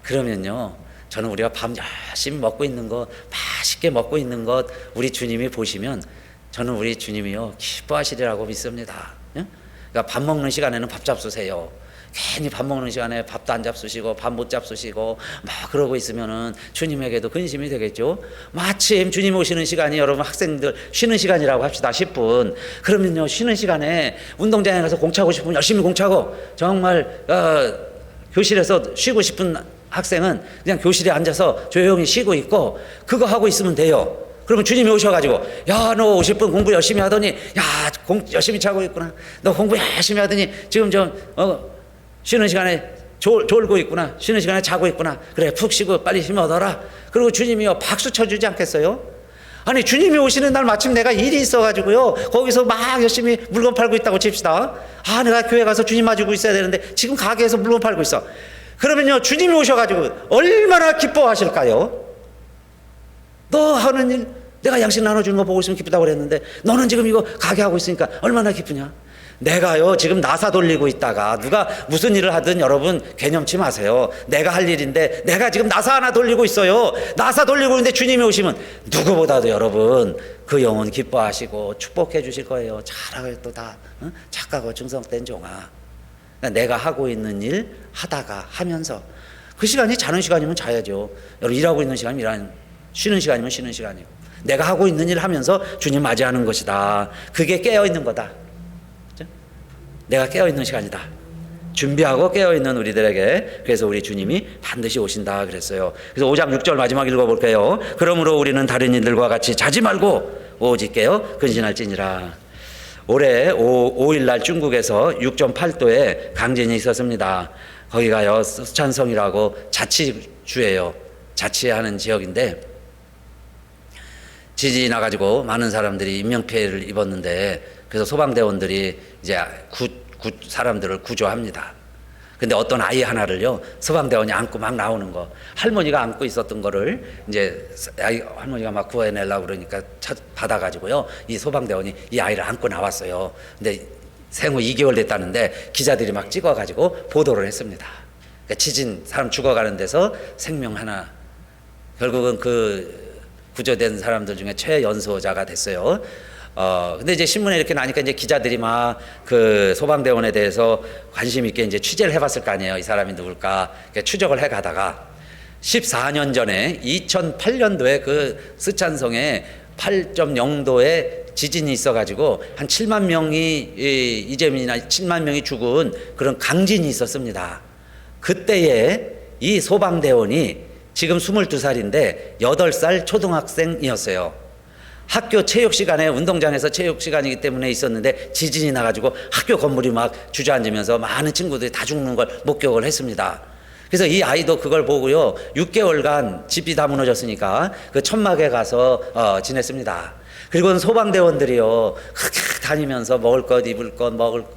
그러면요, 저는 우리가 밥 열심히 먹고 있는 것, 맛있게 먹고 있는 것 우리 주님이 보시면 저는 우리 주님이요 기뻐하시리라고 믿습니다. 그러니까 밥 먹는 시간에는 밥 잡수세요. 괜히 밥 먹는 시간에 밥도 안 잡수시고 밥 못 잡수시고 막 그러고 있으면은 주님에게도 근심이 되겠죠. 마침 주님 오시는 시간이 여러분 학생들 쉬는 시간이라고 합시다. 10분. 그러면요, 쉬는 시간에 운동장에 가서 공차고 싶으면 열심히 공차고, 정말 교실에서 쉬고 싶은 학생은 그냥 교실에 앉아서 조용히 쉬고 있고 그거 하고 있으면 돼요. 그러면 주님이 오셔가지고, 야, 너 50분 공부 열심히 하더니, 야, 열심히 자고 있구나. 너 공부 열심히 하더니 지금 쉬는 시간에 졸고 있구나. 쉬는 시간에 자고 있구나. 그래, 푹 쉬고 빨리 힘 얻어라. 그리고 주님이요 박수 쳐주지 않겠어요? 아니, 주님이 오시는 날 마침 내가 일이 있어가지고요 거기서 막 열심히 물건 팔고 있다고 칩시다. 내가 교회 가서 주님 맞이고 있어야 되는데 지금 가게에서 물건 팔고 있어. 그러면요, 주님이 오셔가지고 얼마나 기뻐하실까요? 너 하는 일, 내가 양식 나눠주는 거 보고 있으면 기쁘다고 그랬는데 너는 지금 이거 가게 하고 있으니까 얼마나 기쁘냐? 내가요 지금 나사 돌리고 있다가 누가 무슨 일을 하든 여러분 개념치 마세요. 내가 할 일인데 내가 지금 나사 하나 돌리고 있어요. 나사 돌리고 있는데 주님이 오시면 누구보다도 여러분 그 영혼 기뻐하시고 축복해 주실 거예요. 잘하고 또 다 착하고 충성된 종아. 내가 하고 있는 일 하다가 하면서 그 시간이 자는 시간이면 자야죠. 여러분 일하고 있는 시간이면 쉬는 시간이면 쉬는 시간이고, 내가 하고 있는 일 하면서 주님 맞이하는 것이다. 그게 깨어있는 거다. 그렇죠? 내가 깨어있는 시간이다. 준비하고 깨어있는 우리들에게, 그래서 우리 주님이 반드시 오신다 그랬어요. 그래서 5장 6절 마지막 읽어볼게요. 그러므로 우리는 다른 이들과 같이 자지 말고 오직 깨어 근신할지니라. 올해 5일날 중국에서 6.8도의 강진이 있었습니다. 거기가요 쓰촨성이라고 자치주예요. 자치하는 지역인데 지진이 나가지고 많은 사람들이 인명피해를 입었는데, 그래서 소방대원들이 이제 사람들을 구조합니다. 근데 어떤 아이 하나를요, 소방대원이 안고 막 나오는 거, 할머니가 안고 있었던 거를 이제 할머니가 막 구해내려고 그러니까 받아가지고요, 이 소방대원이 이 아이를 안고 나왔어요. 근데 생후 2개월 됐다는데 기자들이 막 찍어가지고 보도를 했습니다. 그러니까 지진 사람 죽어가는 데서 생명 하나, 결국은 그 구조된 사람들 중에 최연소자가 됐어요. 근데 이제 신문에 이렇게 나니까 이제 기자들이 막 그 소방대원에 대해서 관심 있게 이제 취재를 해봤을 거 아니에요. 이 사람이 누굴까 추적을 해가다가 14년 전에 2008년도에 그 스촨성에 8.0도의 지진이 있어가지고 한 7만 명이 이재민이나 7만 명이 죽은 그런 강진이 있었습니다. 그때에 이 소방대원이 지금 22살인데 8살 초등학생이었어요. 학교 체육 시간에 운동장에서 체육 시간이기 때문에 있었는데 지진이 나가지고 학교 건물이 막 주저앉으면서 많은 친구들이 다 죽는 걸 목격을 했습니다. 그래서 이 아이도 그걸 보고요, 6개월간 집이 다 무너졌으니까 그 천막에 가서 지냈습니다. 그리고 소방대원들이요, 그렇게 다니면서 먹을 것, 입을 것,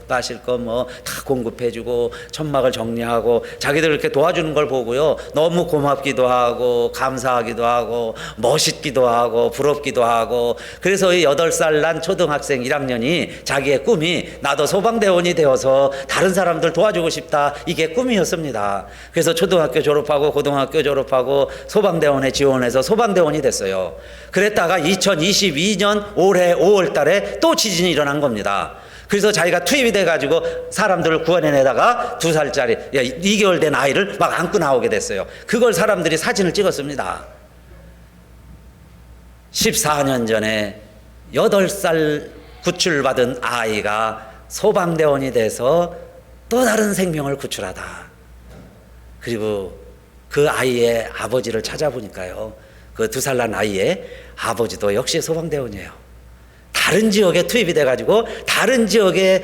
마실 것 뭐 다 공급해주고 천막을 정리하고 자기들 이렇게 도와주는 걸 보고요, 너무 고맙기도 하고 감사하기도 하고 멋있기도 하고 부럽기도 하고, 그래서 이 8살 난 초등학생 1학년이 자기의 꿈이 나도 소방대원이 되어서 다른 사람들 도와주고 싶다, 이게 꿈이었습니다. 그래서 초등학교 졸업하고 고등학교 졸업하고 소방대원에 지원해서 소방대원이 됐어요. 그랬다가 2022년 올해 5월 달에 또 지진이 일어난 겁니다. 그래서 자기가 투입이 돼가지고 사람들을 구원해내다가 2살짜리 2개월 된 아이를 막 안고 나오게 됐어요. 그걸 사람들이 사진을 찍었습니다. 14년 전에 8살 구출받은 아이가 소방대원이 돼서 또 다른 생명을 구출하다. 그리고 그 아이의 아버지를 찾아보니까요, 그 2살 난 아이의 아버지도 역시 소방대원이에요. 다른 지역에 투입이 돼가지고 다른 지역의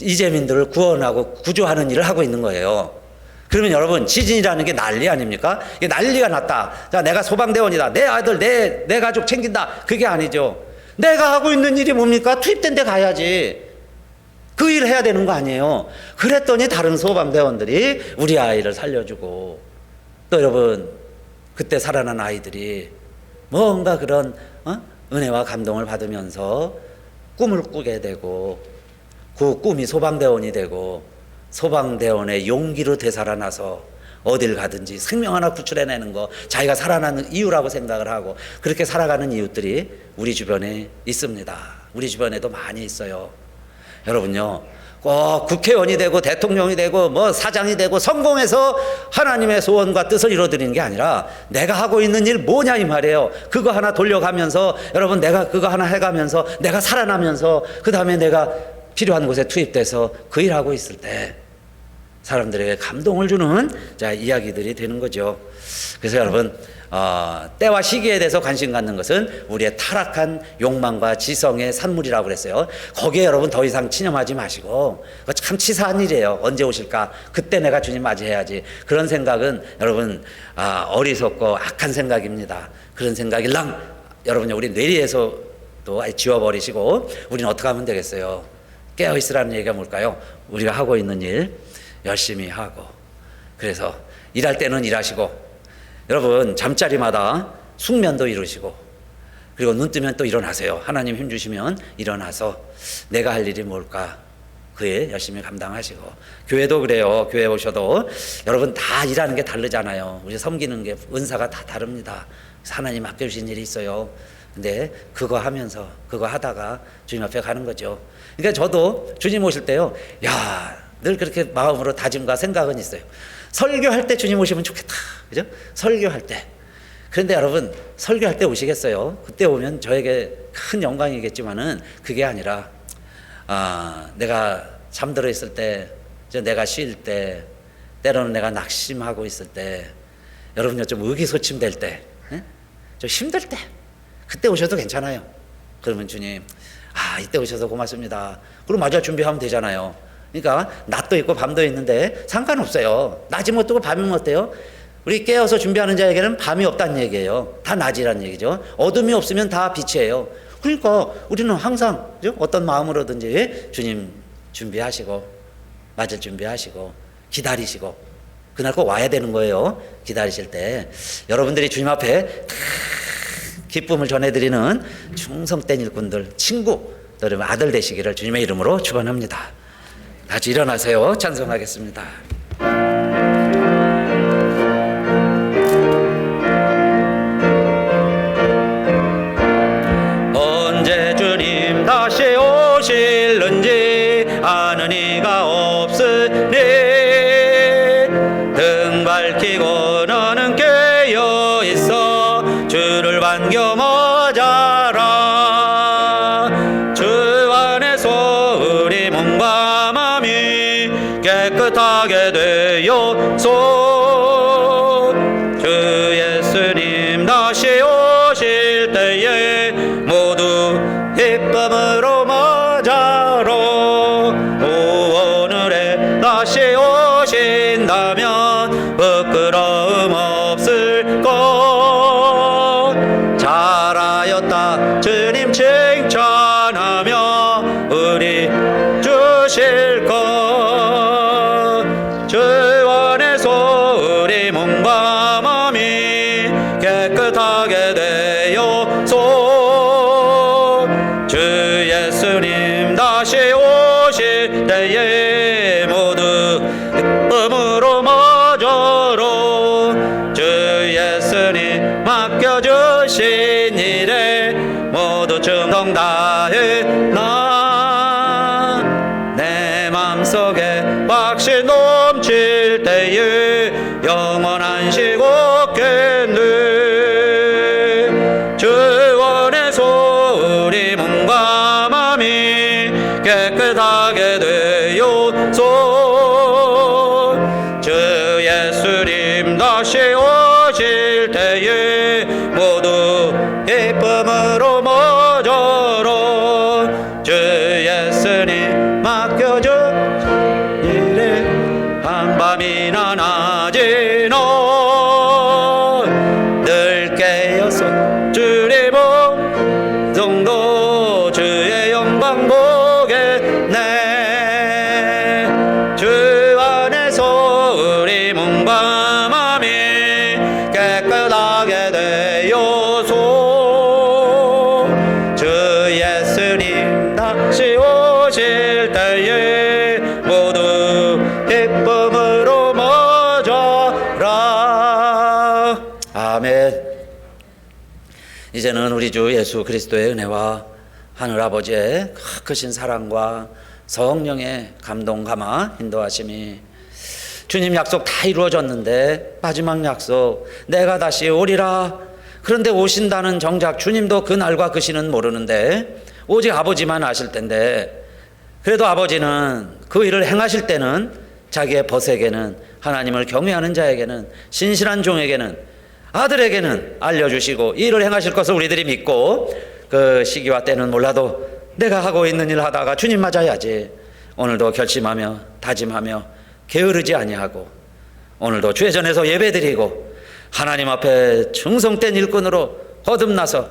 이재민들을 구원하고 구조하는 일을 하고 있는 거예요. 그러면 여러분, 지진이라는 게 난리 아닙니까? 이게 난리가 났다. 자, 내가 소방대원이다. 내 아들, 내 가족 챙긴다. 그게 아니죠. 내가 하고 있는 일이 뭡니까? 투입된 데 가야지. 그 일을 해야 되는 거 아니에요. 그랬더니 다른 소방대원들이 우리 아이를 살려주고, 또 여러분, 그때 살아난 아이들이 뭔가 그런 은혜와 감동을 받으면서 꿈을 꾸게 되고, 그 꿈이 소방대원이 되고 소방대원의 용기로 되살아나서 어딜 가든지 생명 하나 구출해내는 거 자기가 살아나는 이유라고 생각을 하고 그렇게 살아가는 이웃들이 우리 주변에 있습니다. 우리 주변에도 많이 있어요. 여러분요, 꼭 국회의원이 되고 대통령이 되고 뭐 사장이 되고 성공해서 하나님의 소원과 뜻을 이루어드리는 게 아니라 내가 하고 있는 일 뭐냐 이 말이에요. 그거 하나 돌려가면서, 여러분, 내가 그거 하나 해가면서 내가 살아나면서 그 다음에 내가 필요한 곳에 투입돼서 그 일하고 있을 때 사람들에게 감동을 주는 이야기들이 되는 거죠. 그래서 여러분, 때와 시기에 대해서 관심 갖는 것은 우리의 타락한 욕망과 지성의 산물이라고 그랬어요. 거기에 여러분 더 이상 체념하지 마시고, 그거 참 치사한 일이에요. 언제 오실까? 그때 내가 주님 맞이해야지. 그런 생각은 여러분 어리석고 악한 생각입니다. 그런 생각일랑 여러분, 우리 뇌리에서도 아예 지워버리시고 우리는 어떻게 하면 되겠어요? 깨어있으라는 얘기가 뭘까요? 우리가 하고 있는 일 열심히 하고, 그래서 일할 때는 일하시고, 여러분 잠자리마다 숙면도 이루시고, 그리고 눈 뜨면 또 일어나세요. 하나님 힘 주시면 일어나서 내가 할 일이 뭘까? 그 일 열심히 감당하시고, 교회도 그래요. 교회 오셔도 여러분 다 일하는 게 다르잖아요. 우리 섬기는 게 은사가 다 다릅니다. 하나님 맡겨주신 일이 있어요. 근데 그거 하면서 그거 하다가 주님 앞에 가는 거죠. 그러니까 저도 주님 오실 때요, 늘 그렇게 마음으로 다짐과 생각은 있어요. 설교할 때 주님 오시면 좋겠다. 그죠? 설교할 때. 그런데 여러분, 설교할 때 오시겠어요? 그때 오면 저에게 큰 영광이겠지만은 그게 아니라, 내가 잠들어 있을 때, 내가 쉴 때, 때로는 내가 낙심하고 있을 때, 여러분요, 좀 의기소침될 때, 좀 힘들 때, 그때 오셔도 괜찮아요. 그러면 주님, 이때 오셔서 고맙습니다. 그럼 마저 준비하면 되잖아요. 그러니까 낮도 있고 밤도 있는데 상관없어요. 낮이면 어떠고 밤이면 어때요? 우리 깨어서 준비하는 자에게는 밤이 없다는 얘기예요. 다 낮이라는 얘기죠. 어둠이 없으면 다 빛이에요. 그러니까 우리는 항상 어떤 마음으로든지 주님 준비하시고, 맞을 준비하시고, 기다리시고 그날 꼭 와야 되는 거예요. 기다리실 때 여러분들이 주님 앞에 다 기쁨을 전해드리는 충성된 일꾼들, 친구, 여러분 아들 되시기를 주님의 이름으로 축원합니다. 같이 일어나세요. 찬송하겠습니다. 언제 주님 다시 오실는지 아는 이가 없으니 등 밝히고 너는 깨어 있어 주를 반겨 맞아라. 주 안에서 우리 몸과 마음이 깨끗하게 되어서 주 예수님 다시 오실 때에 모두 기쁨으로 맞아라. 오늘에 다시 오신다면 부끄러움 없을 것. 잘하였다 주님 칭찬하며 우리 주실 것. 주 안에서 우리 몸과 마음이 깨끗하게 되어서 주 예수님 다시 오실 때에 모두 기쁨으로 맞아라. 주 예수님 맡겨주신 일에 모두 충성 다해 내 맘속에 확신 넘칠 때에 영원한 식 없겠네. 주 안에서 우리 몸과 마음이 깨끗하게 되어서 주 예수님 다시 오실 때에 모두 기쁨으로 맞아라. 주 예수님 맡겨준 일에 한밤이나 낮이나 늘 깨어서 주의 정도 주의 영광 보겠네. 주 안에서 우리 몸과 마음이 깨끗하게 되어서 주 예수님 다시 오실 때에 모두 기쁨으로 맞아라. 아멘. 이제는 우리 주 예수 그리스도의 은혜와 하늘 아버지의 크신 사랑과 성령의 감동 감화 인도하심이 주님 약속 다 이루어졌는데 마지막 약속 내가 다시 오리라. 그런데 오신다는 정작 주님도 그 날과 그 시는 모르는데 오직 아버지만 아실 텐데 그래도 아버지는 그 일을 행하실 때는 자기의 벗에게는 하나님을 경외하는 자에게는 신실한 종에게는 아들에게는 알려주시고 이 일을 행하실 것을 우리들이 믿고 그 시기와 때는 몰라도 내가 하고 있는 일 하다가 주님 맞아야지. 오늘도 결심하며 다짐하며 게으르지 아니하고 오늘도 주회전에서 예배드리고 하나님 앞에 충성된 일꾼으로 거듭나서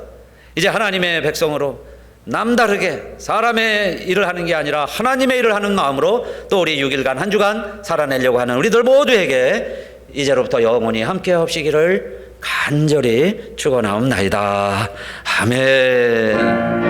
이제 하나님의 백성으로 남다르게 사람의 일을 하는 게 아니라 하나님의 일을 하는 마음으로 또 우리 6일간 한 주간 살아내려고 하는 우리들 모두에게 이제로부터 영원히 함께 하시기를 간절히 축원하옵나이다. 아멘.